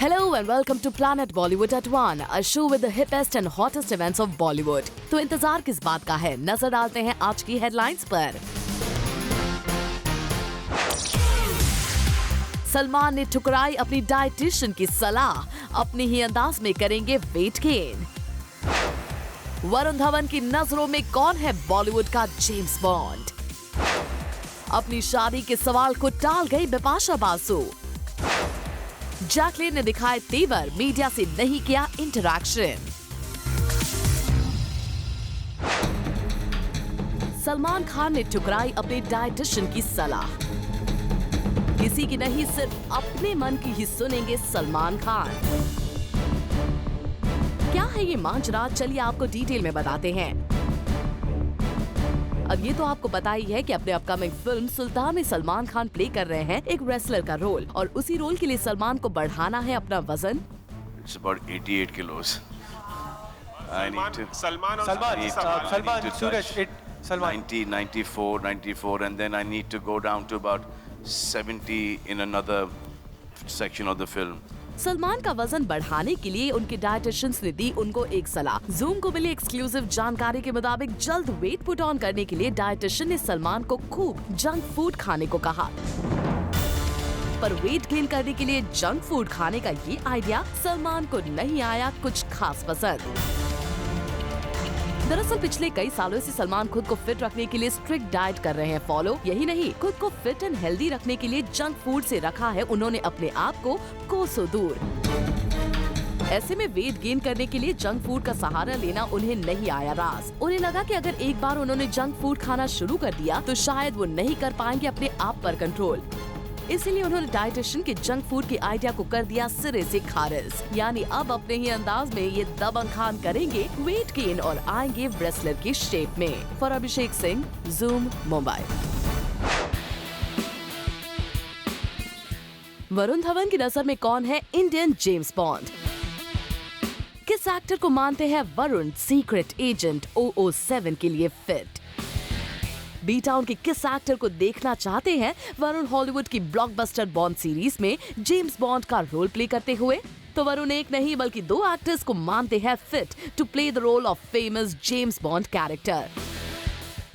Hello and welcome to Planet Bollywood at 1, a show with the hippest and hottest events of Bollywood. तो इंतजार किस बात का है, नजर डालते हैं आज की हेडलाइंस पर। सलमान ने ठुकराई अपनी डाइटिशियन की सलाह, अपने ही अंदाज में करेंगे वेट गेन। वरुण धवन की नजरों में कौन है बॉलीवुड का जेम्स बॉन्ड? अपनी शादी के सवाल को टाल गई बिपाशा बासु। जैकलीन ने दिखाए तेवर, मीडिया से नहीं किया इंटरैक्शन। सलमान खान ने ठुकराई अपने डाइटिशियन की सलाह। किसी की नहीं, सिर्फ अपने मन की ही सुनेंगे सलमान खान। क्या है ये मांझरा, चलिए आपको डिटेल में बताते हैं। अब ये तो आपको पता ही है कि अपने अपकमिंग फिल्म सुल्तान में सलमान खान प्ले कर रहे हैं एक रेसलर का रोल, और उसी रोल के लिए सलमान को बढ़ाना है अपना वजन। It's about 88 kilos. I need to. Salman, Suraj, Salman. 90, 94, and then I need to go down to about 70 in another section of the film. Salman का वजन बढ़ाने के लिए उनके डाइटिशियंस ने दी उनको एक सलाह। जूम को मिली एक्सक्लूसिव जानकारी के मुताबिक जल्द वेट पुट ऑन करने के लिए डाइटिशियन ने सलमान को खूब जंक फूड खाने को कहा। पर वेट गेन करने के लिए जंक फूड खाने का ये आइडिया सलमान को नहीं आया कुछ खास पसंद। दरअसल पिछले कई सालों से सलमान खुद को फिट रखने के लिए स्ट्रिक्ट डाइट कर रहे हैं फॉलो। यही नहीं, खुद को फिट एंड हेल्दी रखने के लिए जंक फूड से रखा है उन्होंने अपने आप को कोसों दूर। ऐसे में वेट गेन करने के लिए जंक फूड का सहारा लेना उन्हें नहीं आया रास। उन्हें लगा कि अगर एक बार उन्होंने जंक फूड खाना शुरू कर दिया तो शायद वो नहीं कर पाएंगे अपने आप पर कंट्रोल। इसीलिए उन्होंने डाइटिशियन के जंक फूड के आइडिया को कर दिया सिरे से खारिज। यानी अब अपने ही अंदाज में ये दबंग खान करेंगे वेट गेन और आएंगे रेसलर की शेप में। For Abhishek Singh, zoom, Mumbai. वरुण धवन की नजर में कौन है इंडियन जेम्स बॉन्ड? किस एक्टर को मानते हैं वरुण सीक्रेट एजेंट 007 के लिए फिट? बी टाउन के किस एक्टर को देखना चाहते हैं वरुण हॉलीवुड की ब्लॉकबस्टर बॉन्ड सीरीज में जेम्स बॉन्ड का रोल प्ले करते हुए? तो वरुण एक नहीं बल्कि दो एक्टर्स को मानते हैं fit to play the role of famous James Bond character.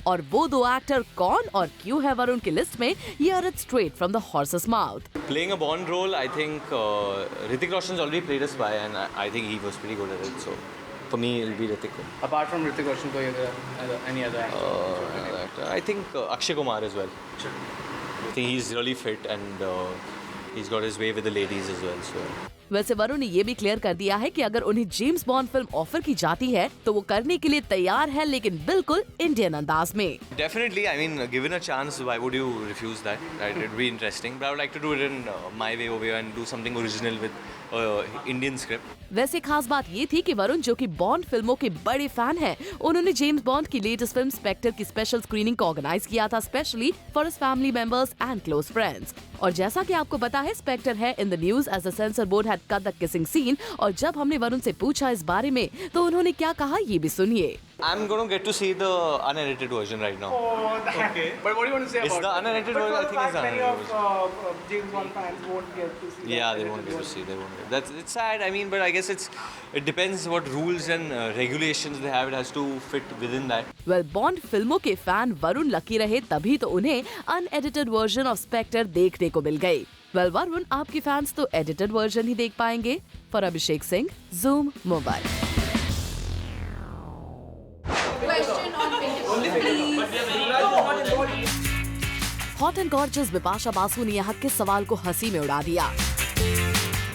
और वो दो एक्टर कौन और क्यों है वरुण की लिस्ट में, here it straight from the horses mouth. Playing a Bond role, I think Hrithik Roshan's already played a spy, and I think he was pretty good at it. So for me, it'll be Hrithik. Apart from Hrithik Roshan, any other actor? I think Akshay Kumar as well. I think he's really fit and he's got his way with the ladies as well. So. वैसे वरुण ने ये भी clear कर दिया है कि अगर उन्हें जेम्स बॉन्ड फिल्म ऑफर की जाती है तो वो करने के लिए तैयार है, लेकिन बिल्कुल इंडियन अंदाज में। Definitely, I mean, given a chance, why would you refuse that? Right? It'd be interesting, but I would like to do it in my way over here and do something original with Indian script. वैसे खास बात ये थी कि वरुण, जो कि bond फिल्मों के बड़े फैन हैं, उन्होंने जेम्स बॉन्ड की लेटेस्ट फिल्म स्पेक्टर की स्पेशल स्क्रीनिंग को ऑर्गेनाइज किया था specially for his family members and close friends. और जैसा कि आपको पता है, स्पेक्टर है in the news as the censor board had cut the kissing scene. और जब हमने वरुण से पूछा इस बारे में तो उन्होंने क्या कहा, ये भी सुनिए। I'm going to get to see the unedited version right now. Oh, okay. But what do you want to say It's about the it? unedited version. I think it's the many unedited version. of James Bond fans won't get to see. Yeah, they won't get to see. They won't get. It's sad. I mean, but I guess it depends what rules and regulations they have. It has to fit within that. Well, bond फिल्मों के fan Varun lucky रहे तभी तो उन्हें unedited version of Spectre देखने को मिल गई। Well Varun, आपके फैंस तो एडिटेड वर्जन ही देख पाएंगे। For Abhishek Singh, zoom, Mumbai. Hot and gorgeous Bipasha Basu ने यहाँ किस सवाल को हंसी में उड़ा दिया।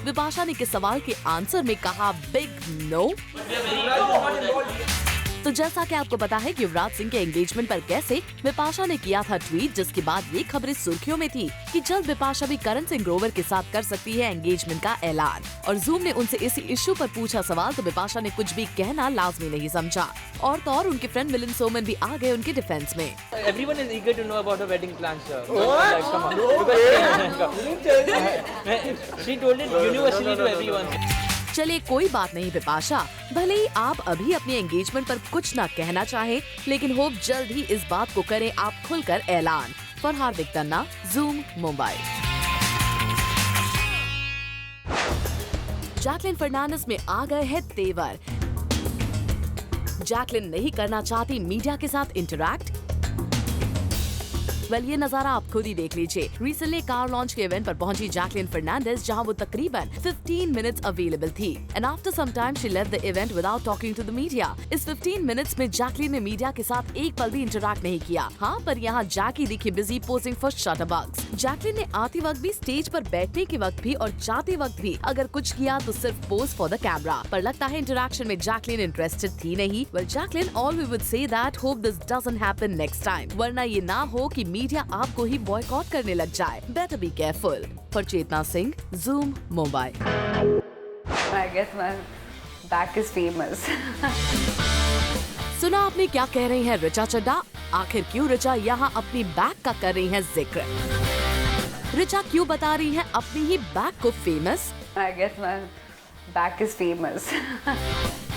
बिपाशा ने किस सवाल के आंसर में कहा बिग नो। तो जैसा कि आपको पता है कि युवराज सिंह के एंगेजमेंट पर कैसे बिपाशा ने किया था ट्वीट, जिसके बाद ये खबरें सुर्खियों में थी कि जल्द बिपाशा भी करण सिंह ग्रोवर के साथ कर सकती है एंगेजमेंट का ऐलान। और जूम ने उनसे इसी इश्यू पर पूछा सवाल तो बिपाशा ने कुछ भी कहना लाजमी नहीं समझा। और तो और उनके फ्रेंड मिलिंद सोमन भी आ गए उनके डिफेंस में। Everyone is eager to know about her wedding plans, sir. Come on. She told it universally to everyone. चलिए कोई बात नहीं बिपाशा, भले ही आप अभी अपने एंगेजमेंट पर कुछ ना कहना चाहे, लेकिन होप जल्द ही इस बात को करें आप खुलकर ऐलान। For Hardik Tanna, zoom, Mumbai. Jacqueline Fernandes में आ गए हैं तेवर। जैकलिन नहीं करना चाहती मीडिया के साथ इंटरैक्ट। वेल, ये नजारा आप खुद ही देख लीजिए। रिसेंटली कार लॉन्च के इवेंट पर पहुंची जैकलिन फर्नांडिस, जहां वो तकरीबन 15 मिनट्स अवेलेबल थी and after some time she left the event without talking to the media. इस 15 मिनट्स में जैकलिन ने मीडिया के साथ एक पल भी इंटरैक्ट नहीं किया। हाँ, पर यहाँ जैकी दिखी बिजी पोजिंग फॉर शटरबग्स। जैकलिन ने आते वक्त भी, स्टेज पर बैठने के वक्त भी और जाते वक्त भी अगर कुछ किया तो सिर्फ पोज फॉर द कैमरा। पर लगता है इंटरैक्शन में जैकलिन इंटरेस्टेड थी नहीं। Well, Jacqueline all we would say that hope this doesn't happen next time, वरना ये ना हो कि मीडिया आपको ही बॉयकॉट करने लग जाए। Better be careful. For Chetna Singh, Zoom, Mumbai. I guess my back is famous. सुना आपने क्या कह रही हैं ऋचा चड्ढा? आखिर क्यों ऋचा यहाँ अपनी बैक का कर रही हैं जिक्र? ऋचा क्यों बता रही हैं अपनी ही बैक को famous? I guess my back is famous.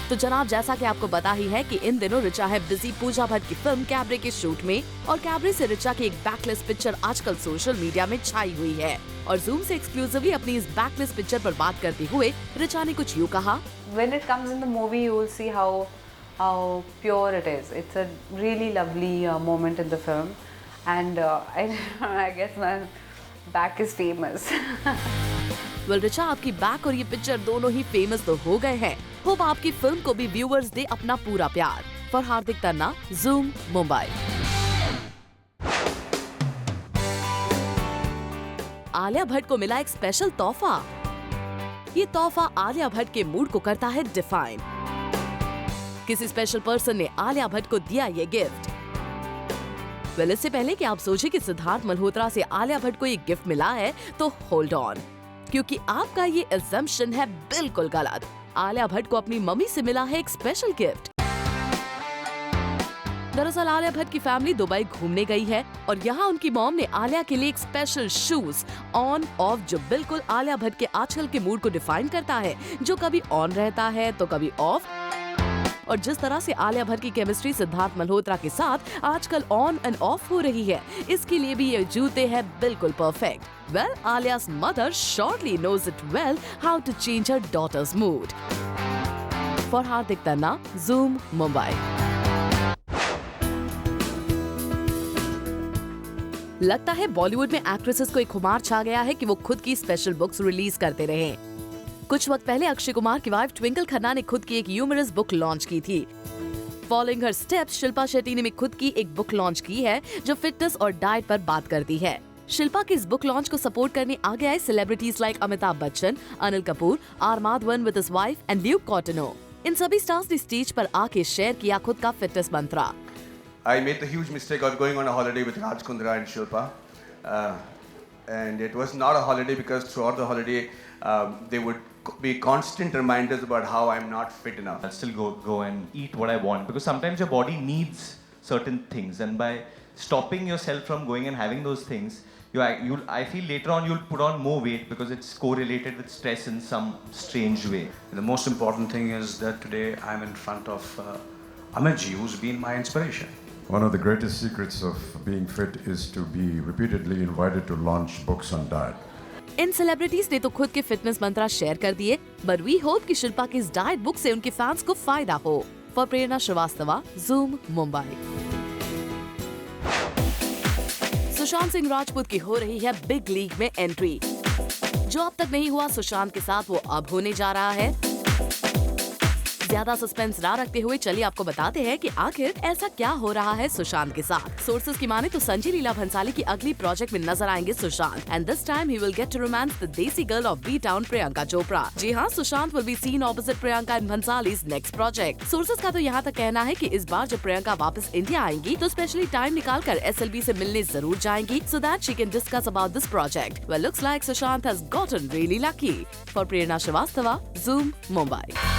तो जनाब, जैसा कि आपको पता ही है कि इन दिनों ऋचा है बिजी पूजा भट्ट की फिल्म कैबरे के शूट में, और कैबरे से ऋचा की एक बैकलेस पिक्चर आजकल सोशल मीडिया में छाई हुई है। और जूम से एक्सक्लूसिवली अपनी इस बैकलेस पिक्चर पर बात करते हुए ऋचा ने कुछ यूँ कहा। When it comes in the movie, you will see how pure it is. It's a really lovely moment in the film, and I guess my back is famous. Well, Richa, आपकी back और ये पिक्चर दोनों ही famous तो हो गए हैं। Hope आपकी film को भी व्यूअर्स दे अपना पूरा प्यार। For Hardik Tanna, zoom, Mumbai. Alia Bhatt को मिला एक स्पेशल तोहफा। ये तोहफा आलिया भट्ट के मूड को करता है डिफाइन। किसी स्पेशल पर्सन ने आलिया भट्ट को दिया ये गिफ्ट। वेल, इससे पहले कि आप सोचे कि सिद्धार्थ मल्होत्रा से आलिया भट्ट को ये गिफ्ट मिला है, तो होल्ड ऑन, क्योंकि आपका ये अजम्पशन है बिल्कुल गलत। आलिया भट्ट को अपनी मम्मी से मिला है एक स्पेशल गिफ्ट। दरअसल आलिया भट्ट की फैमिली दुबई घूमने गई है और यहाँ उनकी मॉम ने आलिया के लिए एक स्पेशल शूज ऑन ऑफ, जो बिल्कुल आलिया भट्ट के आजकल के मूड को डिफाइन करता है, जो कभी ऑन रहता है तो कभी ऑफ। और जिस तरह से आलिया भट्ट की केमिस्ट्री सिद्धार्थ मल्होत्रा के साथ आजकल ऑन एंड ऑफ हो रही है, इसके लिए भी ये जूते हैं बिल्कुल perfect. Well, Alia's mother surely knows it well how to change her daughter's mood. For Hardik Tanna, Zoom, Mumbai. लगता है बॉलीवुड में एक्ट्रेसेस को एक खुमार छा गया है कि वो खुद की स्पेशल बुक्स रिलीज करते रहे। कुछ वक्त पहले अक्षय कुमार की वाइफ ट्विंकल खन्ना ने खुद की एक ह्यूमरस बुक लॉन्च की थी। Following her steps, Shilpa Shetty ने भी खुद की एक बुक लॉन्च की है जो फिटनेस और डाइट पर बात करती है। शिल्पा के इस बुक लॉन्च को सपोर्ट करने आगे आए celebrities like Amitabh Bachchan, Anil Kapoor, R Madhavan with his wife and Luke Coutinho. इन सभी स्टार्स ने स्टेज पर आके शेयर किया खुद का fitness Mantra. I made the huge mistake of going on a holiday with Raj Kundra and Shilpa, and it was not a holiday because throughout the holiday they would be constant reminders about how I'm not fit enough. I'll still go and eat what I want, because sometimes your body needs certain things, and by stopping yourself from going and having those things, I feel later on you'll put on more weight because it's correlated with stress in some strange way. The most important thing is that today I'm in front of Amitji, who's been my inspiration. One of the greatest secrets of being fit is to be repeatedly invited to launch books on diet. In celebrities ने तो खुद के fitness मंत्रा share कर दिए, but we hope कि शिल्पा की इस diet book से उनके फैंस को फायदा हो। For Prerna Srivastava, zoom, Mumbai. Sushant Singh Rajput की हो रही है बिग लीग में एंट्री। जो अब तक नहीं हुआ सुशांत के साथ, वो अब होने जा रहा है। ज्यादा सस्पेंस ना रखते हुए चलिए आपको बताते हैं कि आखिर ऐसा क्या हो रहा है सुशांत के साथ। सोर्सेज की माने तो संजय लीला भंसाली की अगली प्रोजेक्ट में नजर आएंगे Sushant, and this time he will get to romance the desi girl of B town Priyanka Chopra. जी हाँ, Sushant will be seen opposite Priyanka in Bhansali's next project. Sources का तो यहाँ तक कहना है कि इस बार जब प्रियंका वापस इंडिया आएंगी तो स्पेशली टाइम निकालकर SLB से मिलने जरूर जाएंगी, so that she can discuss about this project. Well, looks like Sushant has gotten really lucky. For Prerna Srivastava, zoom, Mumbai.